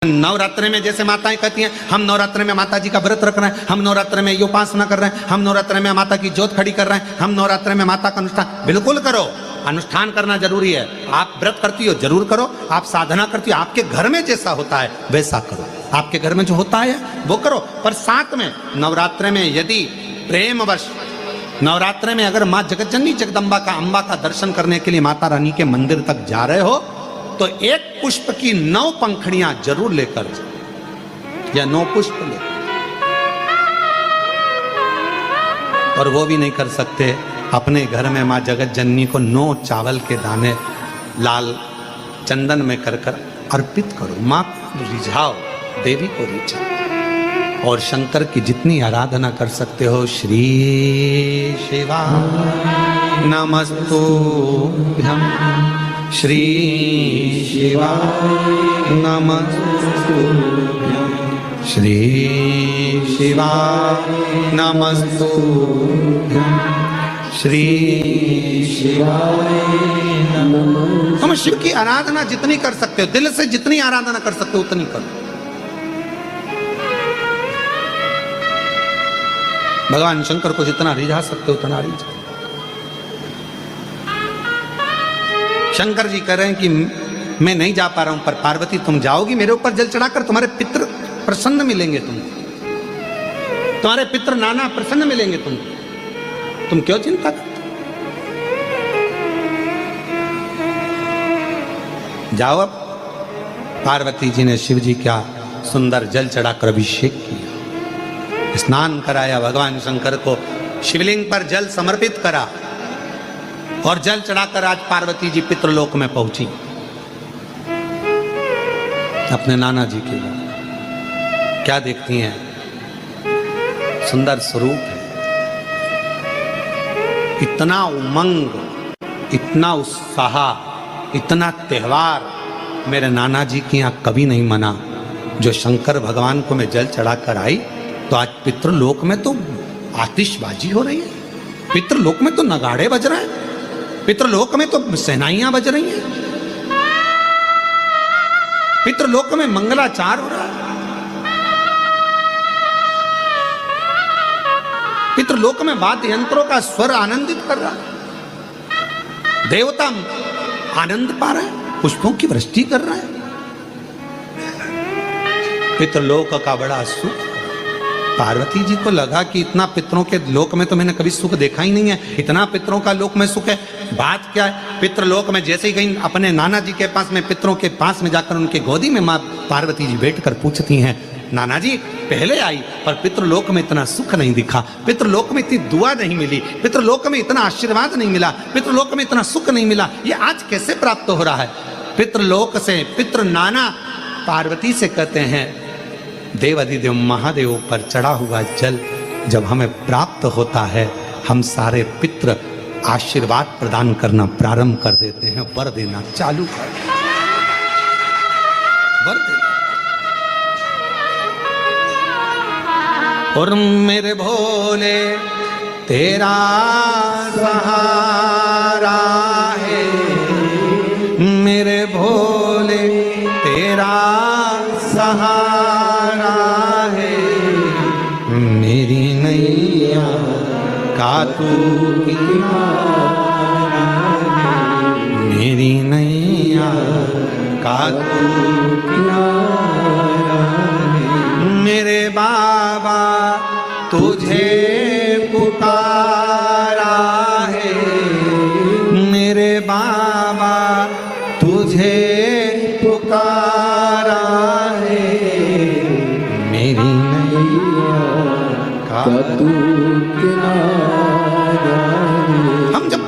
नवरात्रि में जैसे माताएं कहती हैं हम नवरात्रि में माता जी का व्रत रख रहे हैं, हम नवरात्रि में उपासना कर रहे हैं, हम नवरात्रि में माता की ज्योत खड़ी कर रहे हैं, हम नवरात्रि में माता का अनुष्ठान। बिल्कुल करो, अनुष्ठान करना जरूरी है। आप व्रत करती हो जरूर करो, आप साधना करती हो, आपके घर में जैसा होता है वैसा करो, आपके घर में जो होता है वो करो। पर साथ में नवरात्रि में यदि प्रेमवश नवरात्रि में अगर माँ जगतजननी जगदम्बा का अम्बा का दर्शन करने के लिए माता रानी के मंदिर तक जा रहे हो तो एक पुष्प की 9 पंखड़ियां जरूर लेकर जाओ या 9 पुष्प लेकर। और वो भी नहीं कर सकते, अपने घर में माँ जगत जननी को 9 चावल के दाने लाल चंदन में कर कर अर्पित करो। माँ को रिझाओ, देवी को रिझाओ। और शंकर की जितनी आराधना कर सकते हो, श्री शिवा नमस्तुभ्यं, श्री शिवाय नमस्तुभ्यं, श्री शिवाय नमस्तुभ्यं, श्री शिवाय नमस्तुभ्यं। हम शिव की आराधना जितनी कर सकते हो, दिल से जितनी आराधना कर सकते हो उतनी करो। भगवान शंकर को जितना रिझा सकते हो उतना रिझा। शंकर जी कह रहे हैं कि मैं नहीं जा पा रहा हूं, पर पार्वती तुम जाओगी मेरे ऊपर जल चढ़ाकर, तुम्हारे पितृ प्रसन्न मिलेंगे, तुम्हारे पितृ नाना प्रसन्न मिलेंगे, तुम क्यों चिंता करते? जाओ। अब पार्वती जी ने शिव जी का सुंदर जल चढ़ाकर अभिषेक किया, स्नान कराया, भगवान शंकर को शिवलिंग पर जल समर्पित करा और जल चढ़ाकर आज पार्वती जी पितृलोक में पहुंची अपने नाना जी के लिए। क्या देखती हैं? सुंदर स्वरूप है, इतना उमंग, इतना उत्साह, इतना त्योहार मेरे नाना जी के यहाँ कभी नहीं मना। जो शंकर भगवान को मैं जल चढ़ाकर आई तो आज पितृलोक में तो आतिशबाजी हो रही है, पितृलोक में तो नगाड़े बज रहे हैं, पितृलोक में तो सेनाइयां बज रही हैं, पितृलोक में मंगलाचार हो रहा है, पितृलोक में वाद्य यंत्रों का स्वर आनंदित कर रहा है, देवता आनंद पा रहे हैं, पुष्पों की वृष्टि कर रहे हैं। पितृलोक का बड़ा सुख। पार्वती जी को लगा कि इतना पितरों के लोक में तो मैंने कभी सुख देखा ही नहीं है, इतना पितरों का लोक में सुख है। बात क्या है? पितृलोक में जैसे ही गई अपने नाना जी के पास में, पितरों के पास में जाकर उनके गोदी में माँ पार्वती जी बैठकर पूछती हैं, नाना जी पहले आई पर पितृलोक में इतना सुख नहीं दिखा, पितृलोक में इतनी दुआ नहीं मिली, पितृलोक में इतना आशीर्वाद नहीं मिला, पितृलोक में इतना सुख नहीं मिला, ये आज कैसे प्राप्त हो रहा है? पितृलोक से पितृ नाना पार्वती से कहते हैं, देवाधिदेव महादेव पर चढ़ा हुआ जल जब हमें प्राप्त होता है, हम सारे पितृ आशीर्वाद प्रदान करना प्रारंभ कर देते हैं, वर देना चालू कर देते हैं, वर देना। और मेरे भोले तेरा सहारा है, मेरे भोले तेरा सहारा है, मेरी नैया का तू किनारा है, मेरी नैया का तू किनारा है, मेरे बाबा तुझे पुकारा है, मेरे बाबा तुझे पुकारा है, मेरी नैया का तू किनारा है। हम जब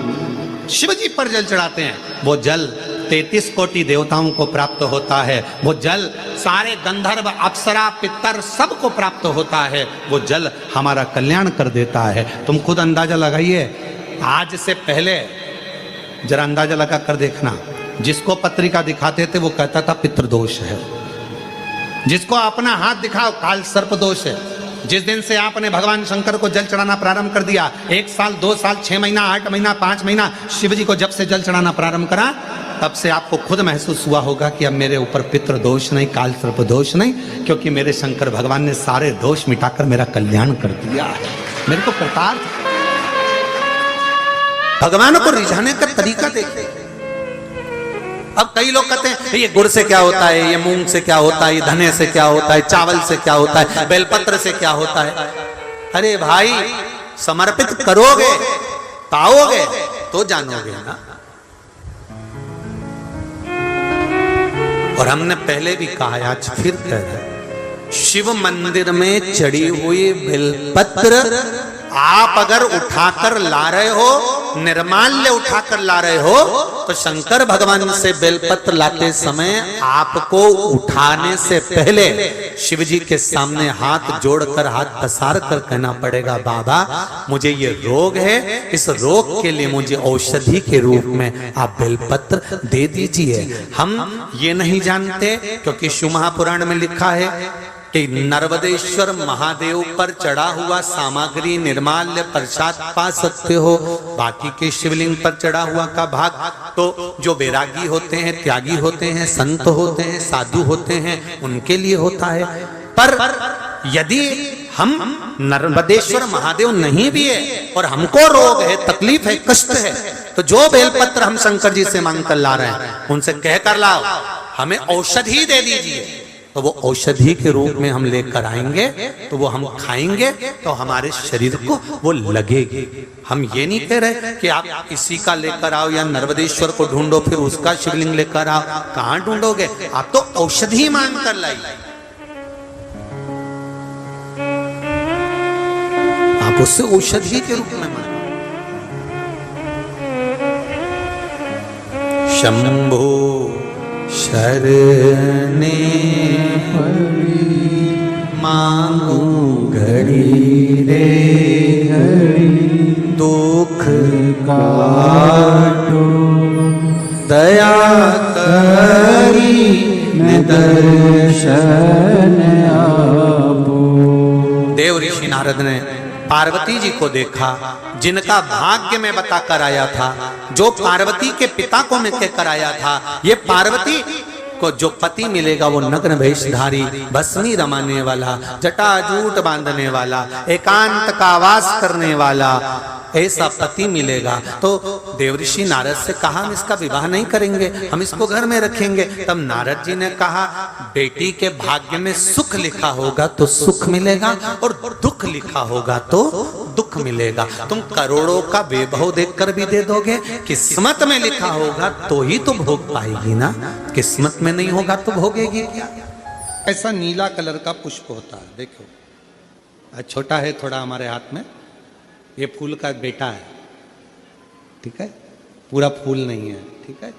शिव जी पर जल चढ़ाते हैं, वो जल 33 कोटि देवताओं को प्राप्त होता है, वो जल सारे गंधर्व अप्सरा पितर सबको प्राप्त होता है, वो जल हमारा कल्याण कर देता है। तुम खुद अंदाजा लगाइए, आज से पहले जरा अंदाजा लगा कर देखना, जिसको पत्रिका दिखाते थे वो कहता था पितृदोष है, जिसको अपना हाथ दिखाओ काल सर्प दोष है, जिस दिन से आपने भगवान शंकर को जल चढ़ाना प्रारंभ कर दिया, 1 साल 2 साल 6 महीना 8 महीना 5 महीना शिव जी को जब से जल चढ़ाना प्रारंभ करा, तब से आपको खुद महसूस हुआ होगा कि अब मेरे ऊपर पितृ दोष नहीं, काल सर्प दोष नहीं, क्योंकि मेरे शंकर भगवान ने सारे दोष मिटाकर मेरा कल्याण कर दिया है। मेरे को कृतार्थ। भगवान को रिझाने का तरीका देखते। अब कई लोग कहते हैं ये गुड़ से क्या होता है, ये मूंग से क्या होता है, ये धने से क्या होता है, चावल से क्या होता है, बेलपत्र से क्या होता है। अरे भाई, समर्पित करोगे, पाओगे तो जानोगे ना। और हमने पहले भी कहा, आज फिर कह रहे, शिव मंदिर में चढ़ी हुई बेलपत्र आप अगर उठाकर ला रहे हो, निर्माल्य उठाकर ला रहे हो, तो शंकर भगवान से बेलपत्र लाते समय आपको उठाने से पहले शिव जी के सामने हाथ जोड़कर, हाथ पसार कर कहना पड़ेगा, बाबा मुझे ये रोग है, इस रोग के लिए मुझे औषधि के रूप में आप बेलपत्र दे दीजिए। हम ये नहीं जानते, क्योंकि शिव महापुराण में लिखा है कि नर्मदेश्वर महादेव पर चढ़ा हुआ सामग्री निर्माल्य प्रसाद पा सकते हो, बाकी के शिवलिंग पर चढ़ा हुआ का भाग तो जो वैरागी होते हैं, त्यागी होते हैं, संत होते हैं, साधु होते हैं, उनके लिए होता है। पर यदि हम नर्मदेश्वर महादेव नहीं भी है और हमको रोग है, तकलीफ है, कष्ट है, तो जो बेलपत्र हम शंकर जी से मांग कर ला रहे हैं, उनसे कहकर लाओ हमें औषधि दे दीजिए। तो वो औषधि के रूप में हम लेकर आएंगे, तो वो हम खाएंगे तो हमारे शरीर को वो लगेगी। हम ये नहीं कह रहे कि आप इसी का लेकर आओ या नर्मदेश्वर को ढूंढो फिर उसका शिवलिंग लेकर आओ। कहां ढूंढोगे? आप तो औषधि मांग कर लाइए, आप उससे औषधि के रूप में मांगे। शंभो शरणे पड़ी मांगू घड़ी रे घड़ी, दुख काटो दया करी दर्शन आपो। देव ऋषि नारद ने पार्वती जी को देखा, जिनका भाग्य में बताकर आया था, जो पार्वती के पिता को मैं कहकर आया था, ये पार्वती को जो पति मिलेगा वो नग्न वेशधारी, भस्मी रमाने वाला, जटाजूट बांधने वाला, एकांत का वास करने वाला, ऐसा पति मिलेगा। तो देवऋषि नारद से कहा हम इसका विवाह नहीं करेंगे, हम इसको घर में रखेंगे। तब नारद जी ने कहा बेटी के भाग्य में सुख लिखा होगा तो सुख मिलेगा और दुख लिखा होगा तो दुख मिलेगा। तुम करोड़ों का वैभव देखकर भी दे दोगे, किस्मत में लिखा होगा तो ही तो भोग पाएगी ना, किस्मत में नहीं होगा तो भोगेगी क्या। ऐसा नीला कलर का पुष्प होता है, देखो छोटा है थोड़ा हमारे हाथ में, ये फूल का बेटा है, ठीक है, पूरा फूल नहीं है, ठीक है,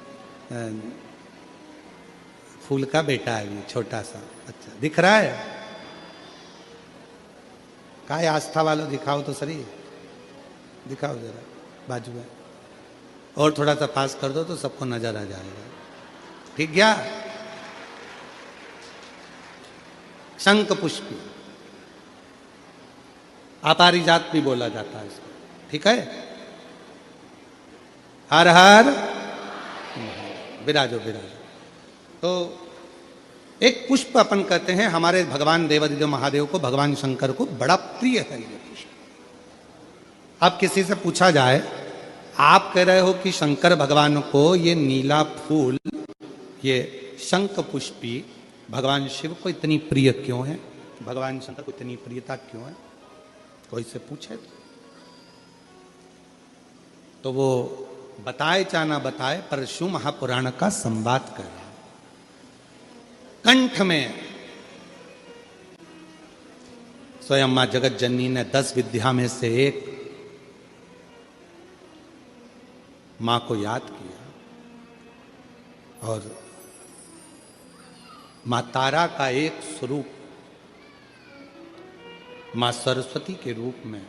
फूल का बेटा है, ये छोटा सा। अच्छा दिख रहा है? काय आस्था वालों दिखाओ तो सही, दिखाओ जरा बाजू में, और थोड़ा सा पास कर दो तो सबको नजर आ जाएगा, ठीक गया। शंख पुष्प, अपारिजात भी बोला जाता है इसको, ठीक है। हर हर विराजो विराजो। तो एक पुष्प अपन कहते हैं हमारे भगवान देवादिदेव महादेव को, भगवान शंकर को बड़ा प्रिय है ये पुष्प। अब किसी से पूछा जाए, आप कह रहे हो कि शंकर भगवान को ये नीला फूल, ये शंख पुष्पी भगवान शिव को इतनी प्रिय क्यों है, भगवान शंकर को इतनी प्रियता क्यों है, कोई से पूछे तो वो बताए चाहे ना बताए, पर शिव महापुराण का संवाद कर, कंठ में स्वयं मां जगत जननी ने 10 विद्या में से एक मां को याद किया, और मां तारा का एक स्वरूप मां सरस्वती के रूप में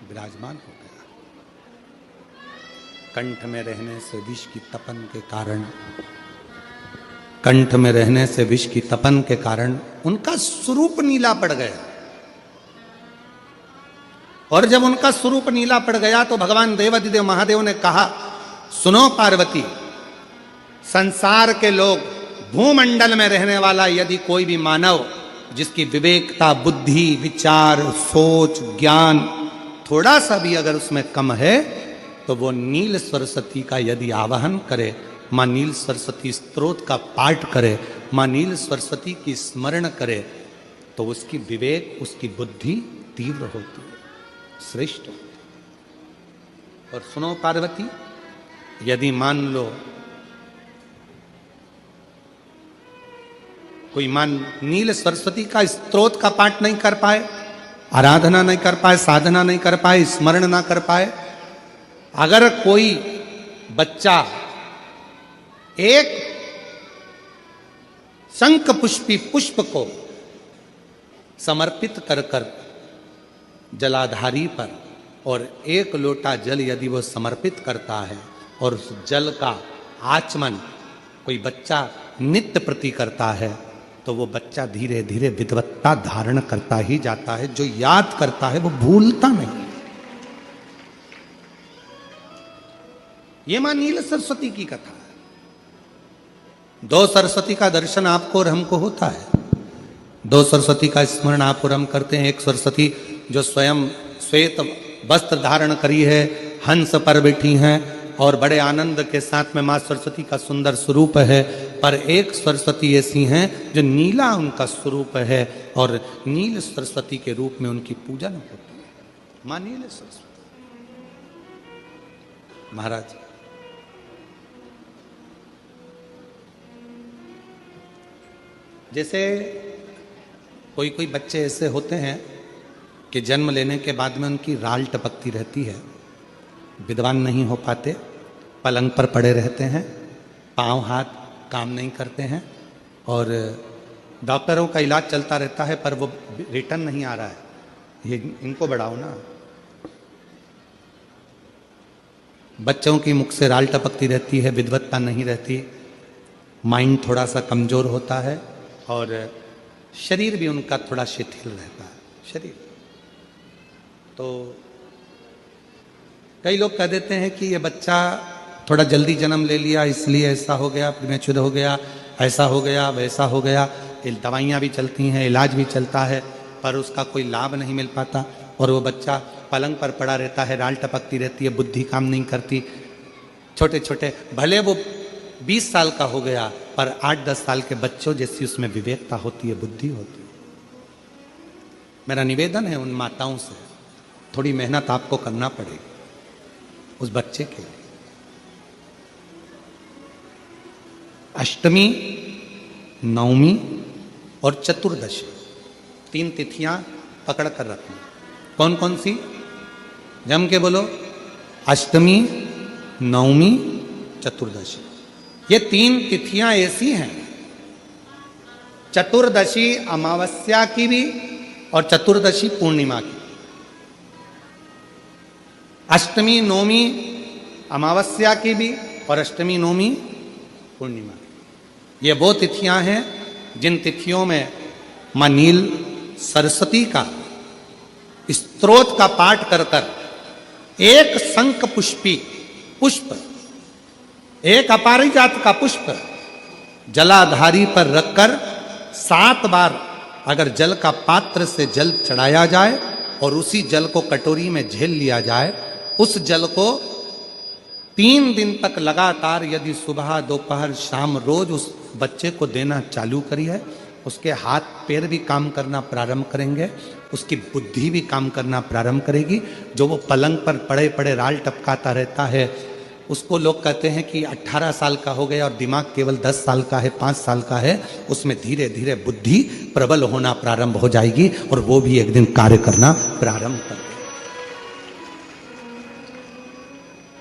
विराजमान हो गया। कंठ में रहने से विष की तपन के कारण, कंठ में रहने से विष की तपन के कारण उनका स्वरूप नीला पड़ गया। और जब उनका स्वरूप नीला पड़ गया तो भगवान देवादिदेव महादेव ने कहा, सुनो पार्वती, संसार के लोग, भूमंडल में रहने वाला यदि कोई भी मानव जिसकी विवेकता, बुद्धि, विचार, सोच, ज्ञान थोड़ा सा भी अगर उसमें कम है, तो वो नील सरस्वती का यदि आवाहन करे, माँ नील सरस्वती स्तोत्र का पाठ करे, माँ नील सरस्वती की स्मरण करे, तो उसकी विवेक, उसकी बुद्धि तीव्र होती है, श्रेष्ठ होती है। और सुनो पार्वती, यदि मान लो कोई मान नील सरस्वती का स्तोत्र का पाठ नहीं कर पाए, आराधना नहीं कर पाए, साधना नहीं कर पाए, स्मरण ना कर पाए, अगर कोई बच्चा एक शंख पुष्पी पुष्प को समर्पित कर कर जलाधारी पर और एक लोटा जल यदि वो समर्पित करता है और उस जल का आचमन कोई बच्चा नित्य प्रति करता है, तो वो बच्चा धीरे धीरे विद्वत्ता धारण करता ही जाता है। जो याद करता है वो भूलता नहीं। ये मां नील सरस्वती की कथा है। दो सरस्वती का दर्शन आपको और हमको होता है, दो सरस्वती का स्मरण आप और हम करते हैं। एक सरस्वती जो स्वयं श्वेत वस्त्र धारण करी है, हंस पर बैठी हैं और बड़े आनंद के साथ में माँ सरस्वती का सुंदर स्वरूप है। पर एक सरस्वती ऐसी हैं जो नीला उनका स्वरूप है और नील सरस्वती के रूप में उनकी पूजन होती है। माँ नील सरस्वती। महाराज जैसे कोई कोई बच्चे ऐसे होते हैं कि जन्म लेने के बाद में उनकी राल टपकती रहती है, विद्वान नहीं हो पाते, पलंग पर पड़े रहते हैं, पांव हाथ काम नहीं करते हैं और डॉक्टरों का इलाज चलता रहता है पर वो रिटर्न नहीं आ रहा है। ये इनको बढ़ाओ ना। बच्चों की मुख से राल टपकती रहती है, विद्वत्ता नहीं रहती, माइंड थोड़ा सा कमजोर होता है और शरीर भी उनका थोड़ा शिथिल रहता है। शरीर तो कई लोग कह देते हैं कि ये बच्चा थोड़ा जल्दी जन्म ले लिया इसलिए ऐसा हो गया, प्रीमेच्योर हो गया, ऐसा हो गया, वैसा हो गया। दवाइयाँ भी चलती हैं, इलाज भी चलता है, पर उसका कोई लाभ नहीं मिल पाता और वो बच्चा पलंग पर पड़ा रहता है, राल टपकती रहती है, बुद्धि काम नहीं करती। छोटे छोटे भले वो 20 साल का हो गया पर 8-10 साल के बच्चों जैसी उसमें विवेकता होती है, बुद्धि होती है। मेरा निवेदन है उन माताओं से, थोड़ी मेहनत आपको करना पड़ेगी उस बच्चे के लिए। अष्टमी, नवमी और चतुर्दशी 3 तिथियां पकड़ कर रखना। कौन कौन सी? जम के बोलो। अष्टमी, नवमी, चतुर्दशी। ये 3 तिथियां ऐसी हैं, चतुर्दशी अमावस्या की भी और चतुर्दशी पूर्णिमा की। अष्टमी नवमी अमावस्या की भी और अष्टमी नवमी पूर्णिमा की। ये वो तिथियां हैं जिन तिथियों में मां नील सरस्वती का स्तोत्र का पाठ कर कर एक शंख पुष्पी पुष्प, एक अपारिजात का पुष्प जलाधारी पर रखकर 7 बार अगर जल का पात्र से जल चढ़ाया जाए और उसी जल को कटोरी में झेल लिया जाए, उस जल को 3 दिन तक लगातार यदि सुबह दोपहर शाम रोज उस बच्चे को देना चालू करिए, उसके हाथ पैर भी काम करना प्रारंभ करेंगे, उसकी बुद्धि भी काम करना प्रारंभ करेगी। जो वो पलंग पर पड़े पड़े राल टपकाता रहता है, उसको लोग कहते हैं कि 18 साल का हो गया और दिमाग केवल 10 साल का है, 5 साल का है, उसमें धीरे धीरे बुद्धि प्रबल होना प्रारंभ हो जाएगी और वो भी एक दिन कार्य करना प्रारंभ कर देगा।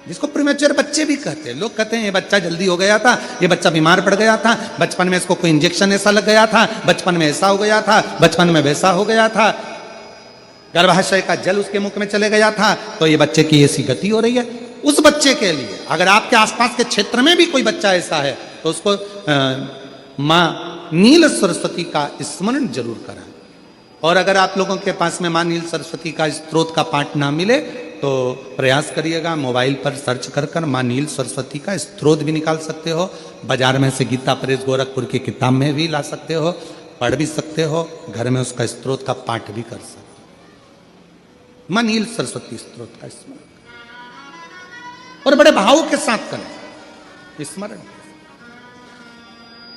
जिसको प्रीमेच्योर बच्चे भी कहते हैं। लोग कहते हैं ये बच्चा जल्दी हो गया था, ये बच्चा बीमार पड़ गया था, बचपन में इसको कोई इंजेक्शन ऐसा लग गया था, बचपन में ऐसा हो गया था, बचपन में वैसा हो गया था, गर्भाशय का जल उसके मुख में चले गया था, तो ये बच्चे की ऐसी गति हो रही है। उस बच्चे के लिए अगर आपके आसपास के क्षेत्र में भी कोई बच्चा ऐसा है तो उसको मां नील सरस्वती का स्मरण जरूर कराएं। और अगर आप लोगों के पास में मां नील सरस्वती का स्तोत्र का पाठ ना मिले तो प्रयास करिएगा, मोबाइल पर सर्च कर कर माँ नील सरस्वती का स्त्रोत भी निकाल सकते हो। बाजार में से गीता प्रेस गोरखपुर की किताब में भी ला सकते हो, पढ़ भी सकते हो, घर में उसका स्त्रोत का पाठ भी कर सकते हो। माँ नील सरस्वती स्त्रोत का स्मरण और बड़े भाव के साथ करें स्मरण।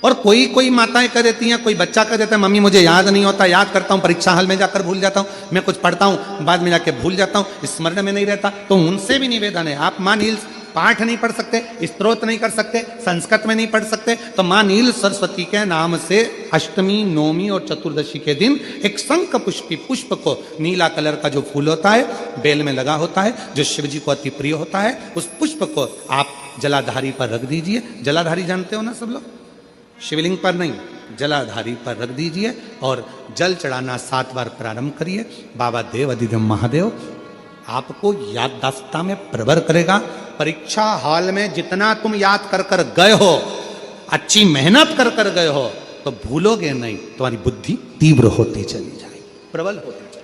और कोई कोई माताएं कर देती हैं, कोई बच्चा कर देता है, मम्मी मुझे याद नहीं होता, याद करता हूं परीक्षा हॉल में जाकर भूल जाता हूं, मैं कुछ पढ़ता हूं बाद में जाके भूल जाता हूं, स्मरण में नहीं रहता। तो उनसे भी निवेदन है, आप माँ नील पाठ नहीं पढ़ सकते, स्तोत्र नहीं कर सकते, संस्कृत में नहीं पढ़ सकते, तो माँ नील सरस्वती के नाम से अष्टमी, नवमी और चतुर्दशी के दिन एक शंख पुष्पी पुष्प को, नीला कलर का जो फूल होता है बेल में लगा होता है, जो शिव जी को अति प्रिय होता है, उस पुष्प को आप जलाधारी पर रख दीजिए। जलाधारी जानते हो ना सब लोग, शिवलिंग पर नहीं, जलाधारी पर रख दीजिए और जल चढ़ाना 7 बार प्रारंभ करिए। बाबा देव अधिदेव महादेव आपको याददाश्ता में प्रवर करेगा। परीक्षा हॉल में जितना तुम याद कर कर गए हो, अच्छी मेहनत कर कर गए हो, तो भूलोगे नहीं, तुम्हारी बुद्धि तीव्र होती चली जाएगी, प्रबल होती चली।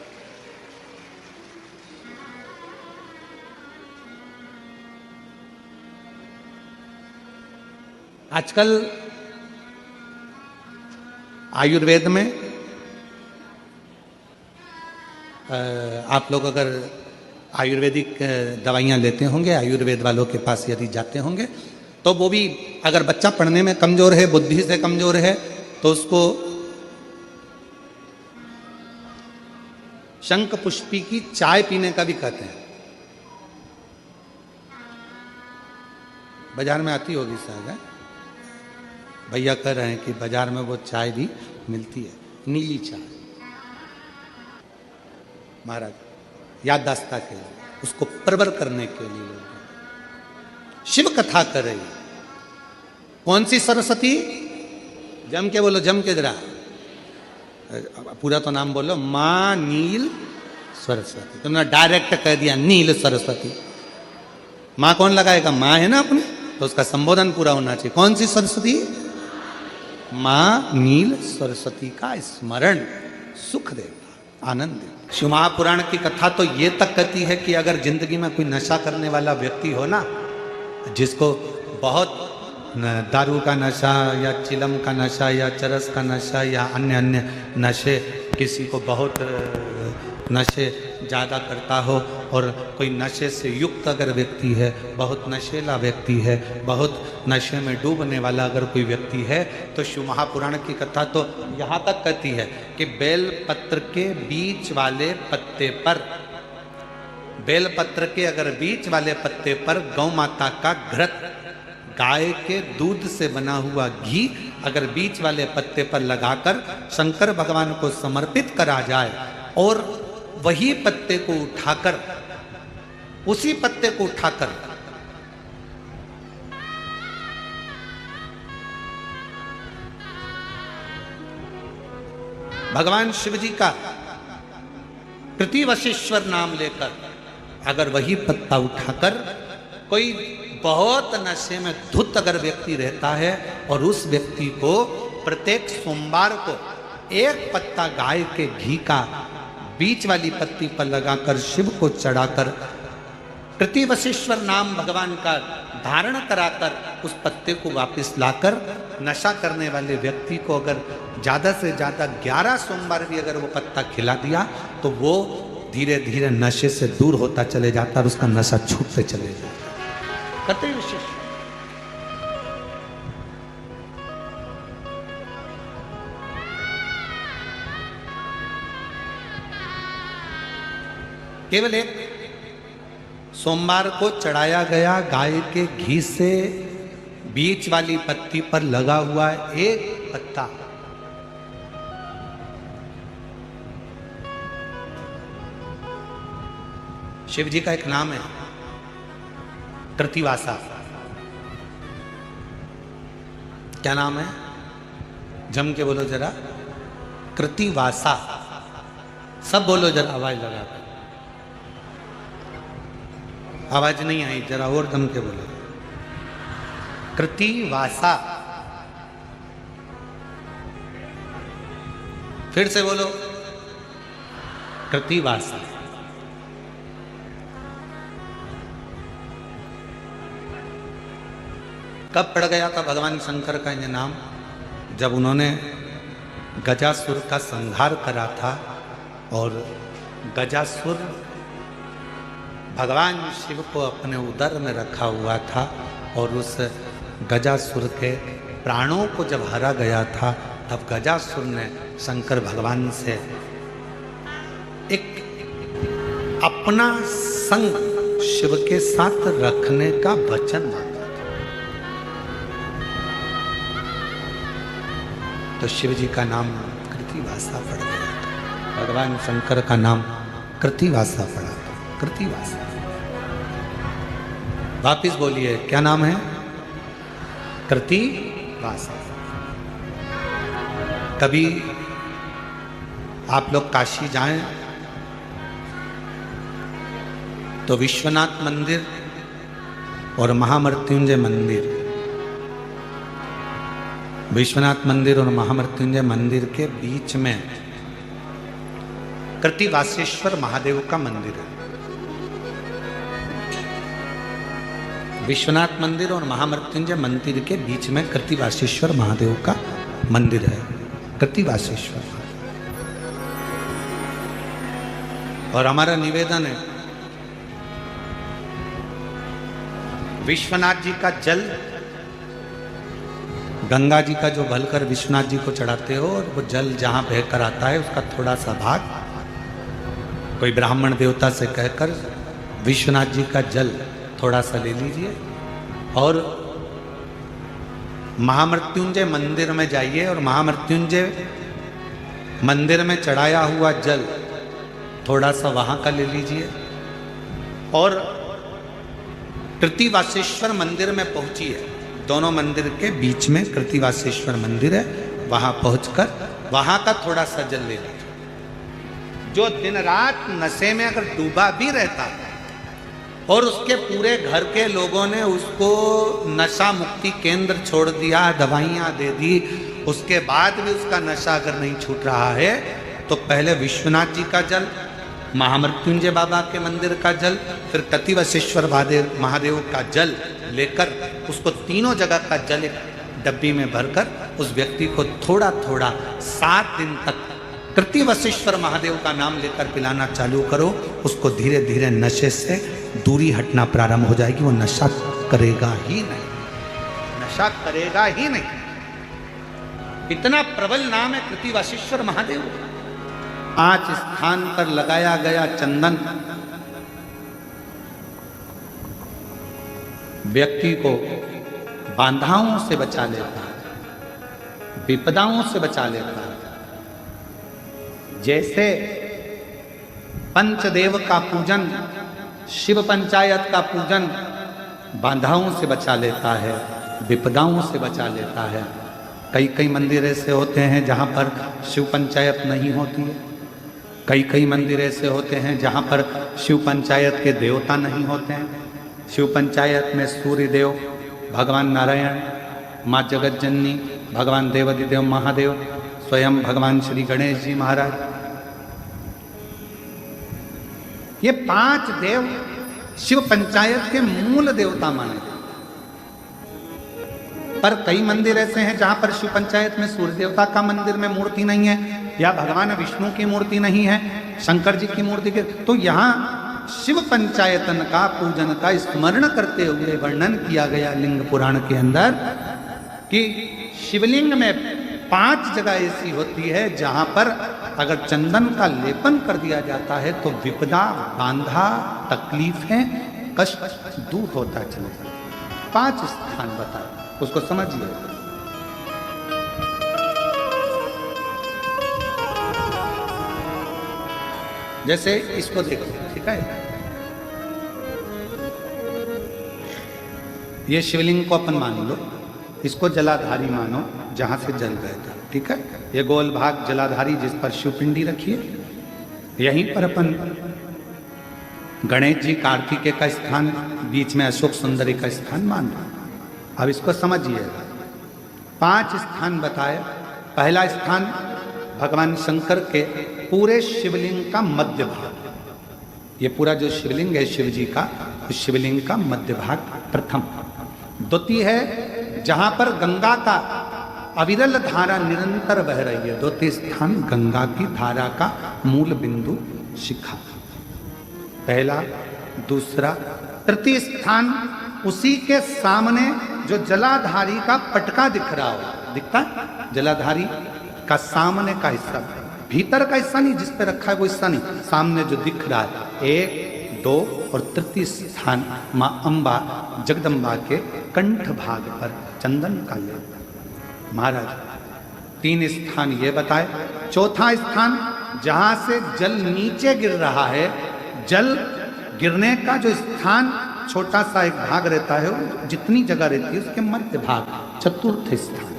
आजकल आयुर्वेद में आप लोग अगर आयुर्वेदिक दवाइयाँ लेते होंगे, आयुर्वेद वालों के पास यदि जाते होंगे, तो वो भी अगर बच्चा पढ़ने में कमज़ोर है, बुद्धि से कमज़ोर है, तो उसको शंख पुष्पी की चाय पीने का भी कहते हैं। बाजार में आती होगी शायद, भैया कह रहे हैं कि बाजार में वो चाय भी मिलती है, नीली चाय। महाराज याददाश्ता के लिए, उसको प्रबर करने के लिए शिव कथा कर रही। कौन सी सरस्वती? जम के बोलो, जम के जरा, पूरा तो नाम बोलो, माँ नील सरस्वती। तुमने डायरेक्ट कह दिया नील सरस्वती। माँ कौन लगाएगा? माँ है ना अपने, तो उसका संबोधन पूरा होना चाहिए। कौन सी सरस्वती? माँ नील सरस्वती का स्मरण सुख देगा, आनंद देगा। शिव महापुराण की कथा तो ये तक कहती है कि अगर जिंदगी में कोई नशा करने वाला व्यक्ति हो ना, जिसको बहुत दारू का नशा या चिलम का नशा या चरस का नशा या अन्य अन्य नशे, किसी को बहुत नशे ज़्यादा करता हो, और कोई नशे से युक्त अगर व्यक्ति है, बहुत नशेला व्यक्ति है, बहुत नशे में डूबने वाला अगर कोई व्यक्ति है, तो शिव महापुराण की कथा तो यहाँ तक कहती है कि बेल पत्र के बीच वाले पत्ते पर, बेल पत्र के अगर बीच वाले पत्ते पर गौ माता का घृत, गाय के दूध से बना हुआ घी अगर बीच वाले पत्ते पर लगाकर शंकर भगवान को समर्पित करा जाए, और वही पत्ते को उठाकर, उसी पत्ते को उठाकर भगवान शिव जी का प्रतिवशिश्वर नाम लेकर, अगर वही पत्ता उठाकर कोई बहुत नशे में धुत अगर व्यक्ति रहता है, और उस व्यक्ति को प्रत्येक सोमवार को एक पत्ता गाय के घी का बीच वाली पत्ती पर लगाकर शिव को चढ़ाकर प्रतिवशिश्वर नाम भगवान का धारण कराकर उस पत्ते को वापस लाकर नशा करने वाले व्यक्ति को अगर ज़्यादा से ज़्यादा 11 सोमवार भी अगर वो पत्ता खिला दिया, तो वो धीरे धीरे नशे से दूर होता चले जाता और उसका नशा छूटते चले जाता। कतई विशेष केवल एक सोमवार को चढ़ाया गया गाय के घी से बीच वाली पत्ती पर लगा हुआ एक पत्ता, शिव जी का एक नाम है कृतिवासा। क्या नाम है? जम के बोलो जरा, कृतिवासा। सब बोलो जरा आवाज लगाकर। आवाज नहीं आई, जरा और दम के बोलो। कृतिवासा। फिर से बोलो, कृतिवासा। कब पड़ गया था भगवान शंकर का ये नाम? जब उन्होंने गजासुर का संहार करा था और गजासुर भगवान शिव को अपने उदर में रखा हुआ था और उस गजासुर के प्राणों को जब हरा गया था, तब गजासुर ने शंकर भगवान से एक अपना संग शिव के साथ रखने का वचन मांगा था। तो शिव जी का नाम कृतिवासा पड़ गया था, भगवान शंकर का नाम कृतिवासा पड़ा था, कृतिवासा। वापिस बोलिए, क्या नाम है? कृतिवासा। कभी आप लोग काशी जाएं तो विश्वनाथ मंदिर और महामृत्युंजय मंदिर, विश्वनाथ मंदिर और महामृत्युंजय मंदिर के बीच में कृतिवासेश्वर महादेव का मंदिर है। विश्वनाथ मंदिर और महामृत्युंजय मंदिर के बीच में कृतिवासेश्वर महादेव का मंदिर है, कृतिवासेश्वर। और हमारा निवेदन है, विश्वनाथ जी का जल, गंगा जी का जो भलकर विश्वनाथ जी को चढ़ाते हो, और वो जल जहां बहकर आता है उसका थोड़ा सा भाग कोई ब्राह्मण देवता से कहकर विश्वनाथ जी का जल थोड़ा सा ले लीजिए और महामृत्युंजय मंदिर में जाइए और महामृत्युंजय मंदिर में चढ़ाया हुआ जल थोड़ा सा वहां का ले लीजिए और कृतिवासेश्वर मंदिर में पहुंचिए। दोनों मंदिर के बीच में कृतिवासेश्वर मंदिर है, वहां पहुंचकर वहां का थोड़ा सा जल ले लीजिए। जो दिन रात नशे में अगर डूबा भी रहता है और उसके पूरे घर के लोगों ने उसको नशा मुक्ति केंद्र छोड़ दिया, दवाइयाँ दे दी, उसके बाद भी उसका नशा अगर नहीं छूट रहा है तो पहले विश्वनाथ जी का जल, महामृत्युंजय बाबा के मंदिर का जल, फिर कृतिवासेश्वर महादेव का जल लेकर उसको तीनों जगह का जल एक डब्बी में भरकर उस व्यक्ति को थोड़ा थोड़ा 7 दिन तक कृतिवासेश्वर महादेव का नाम लेकर पिलाना चालू करो। उसको धीरे धीरे नशे से दूरी हटना प्रारंभ हो जाएगी, वो नशा करेगा ही नहीं, नशा करेगा ही नहीं। इतना प्रबल नाम है कृतिवासेश्वर महादेव। 5 स्थान पर लगाया गया चंदन व्यक्ति को बाधाओं से बचा लेता है, विपदाओं से बचा लेता है। जैसे पंचदेव का पूजन, शिव पंचायत का पूजन बाधाओं से बचा लेता है, विपदाओं से बचा लेता है। कई मंदिर ऐसे होते हैं जहाँ पर शिव पंचायत नहीं होती है, कई मंदिर ऐसे होते हैं जहाँ पर शिव पंचायत के देवता नहीं होते हैं। शिव पंचायत में सूर्य देव, भगवान नारायण, माँ जगत जननी, भगवान देवाधिदेव महादेव, स्वयं भगवान श्री गणेश जी महाराज, ये 5 देव शिव पंचायत के मूल देवता माने। पर कई मंदिर ऐसे हैं जहां पर शिव पंचायत में सूर्य देवता का मंदिर में मूर्ति नहीं है, या भगवान विष्णु की मूर्ति नहीं है, शंकर जी की मूर्ति के, तो यहाँ शिव पंचायतन का पूजन का स्मरण करते हुए वर्णन किया गया लिंग पुराण के अंदर कि शिवलिंग में 5 जगह ऐसी होती है जहां पर अगर चंदन का लेपन कर दिया जाता है तो विपदा, बांधा, तकलीफें, कष्ट दूर होता चला जाता है। 5 स्थान बताए, उसको समझिए। जैसे इसको देखो, ठीक है, ये शिवलिंग को अपन मान लो, इसको जलाधारी मानो जहां से जल बहता, ठीक है। ये गोल भाग जलाधारी जिस पर शिवपिंडी रखिए, यहीं पर अपन गणेश जी, कार्तिकेय का स्थान, बीच में अशोक सुंदरी का स्थान मान लो। अब इसको समझिएगा। 5 स्थान बताए। पहला स्थान भगवान शंकर के पूरे शिवलिंग का मध्य भाग, ये पूरा जो शिवलिंग है शिव जी का, उस शिवलिंग का मध्य भाग प्रथम। द्वितीय है जहां पर गंगा का अविरल धारा निरंतर बह रही है। द्वितीय स्थान गंगा की धारा का मूल बिंदु शिखा, पहला, दूसरा। तृतीय स्थान उसी के सामने जो जलाधारी का पटका दिख रहा हो, दिखता है जलाधारी का सामने का हिस्सा, भीतर का हिस्सा नहीं, जिस पे रखा है वो हिस्सा नहीं, सामने जो दिख रहा है। 1, 2 और तृतीय स्थान मां अंबा जगदम्बा के कंठ भाग पर चंदन का लेप। महाराज 3 स्थान ये बताए। चौथा स्थान जहां से जल नीचे गिर रहा है, जल गिरने का जो स्थान छोटा सा एक भाग रहता है, जितनी जगह रहती है उसके मध्य भाग, चतुर्थ स्थान।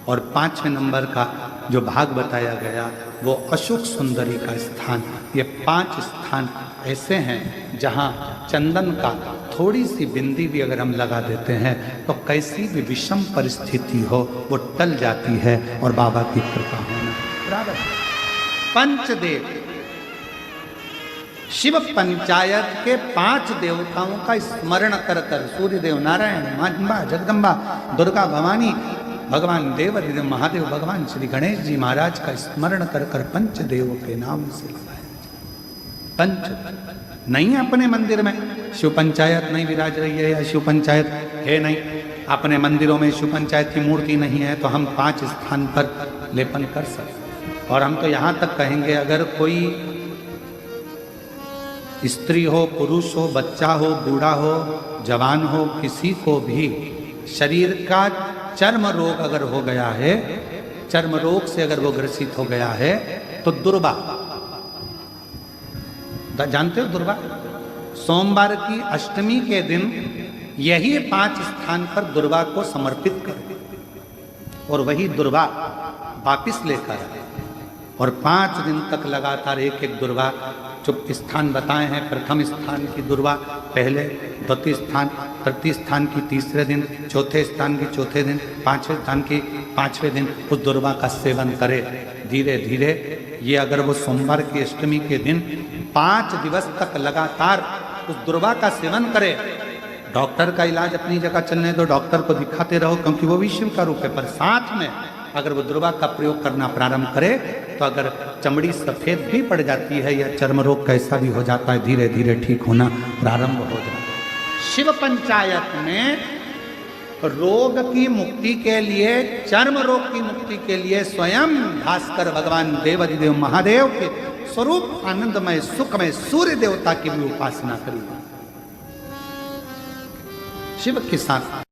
और 5वें नंबर का जो भाग बताया गया वो अशोक सुंदरी का स्थान। ये 5 स्थान ऐसे हैं जहां चंदन का थोड़ी सी बिंदी भी अगर हम लगा देते हैं तो कैसी भी विषम परिस्थिति हो वो टल जाती है और बाबा की कृपा होना प्रारंभ। पंचदेव, शिव पंचायत के 5 देवताओं का स्मरण कर कर, सूर्य देव, नारायण, मां अंबा, जगदम्बा, दुर्गा भवानी, भगवान देव महादेव, भगवान श्री गणेश जी महाराज का स्मरण कर कर पंचदेव के नाम से लगाया। पंच नहीं अपने मंदिर में शिव पंचायत नहीं विराज रही है या शिव पंचायत है नहीं, अपने मंदिरों में शिव पंचायत की मूर्ति नहीं है, तो हम 5 स्थान पर लेपन कर सकते। और हम तो यहाँ तक कहेंगे अगर कोई स्त्री हो, पुरुष हो, बच्चा हो, बूढ़ा हो, जवान हो, किसी को भी शरीर का चर्म रोग अगर हो गया है, चर्म रोग से अगर वो ग्रसित हो गया है तो दुर्वा, जानते हो दुर्वा, सोमवार की अष्टमी के दिन यही 5 स्थान पर दुर्वा को समर्पित करें और वही दुर्वा वापिस लेकर आए और 5 दिन तक लगातार एक एक दुर्वा, जो स्थान बताए हैं, प्रथम स्थान की दुर्वा पहले, द्वितीय स्थान, तृतीय स्थान की तीसरे दिन, चौथे स्थान की चौथे दिन, 5वें स्थान की 5वें दिन उस दुर्वा का सेवन करे धीरे धीरे। ये अगर वो सोमवार की अष्टमी के दिन 5 दिवस तक लगातार उस दुर्वा का सेवन करे, डॉक्टर का इलाज अपनी जगह चलने दो, डॉक्टर को दिखाते रहो क्योंकि वो भी शिव का रूप है, पर साथ में अगर वो दुर्वा का प्रयोग करना प्रारंभ करे तो अगर चमड़ी सफेद भी पड़ जाती है या चर्म रोग कैसा भी हो जाता है, धीरे धीरे ठीक होना प्रारंभ हो जाता है। शिव पंचायत में रोग की मुक्ति के लिए, चर्म रोग की मुक्ति के लिए स्वयं भास्कर भगवान देवाधिदेव महादेव के स्वरूप आनंदमय सुखमय सूर्य देवता की भी उपासना करी। शिव के साथ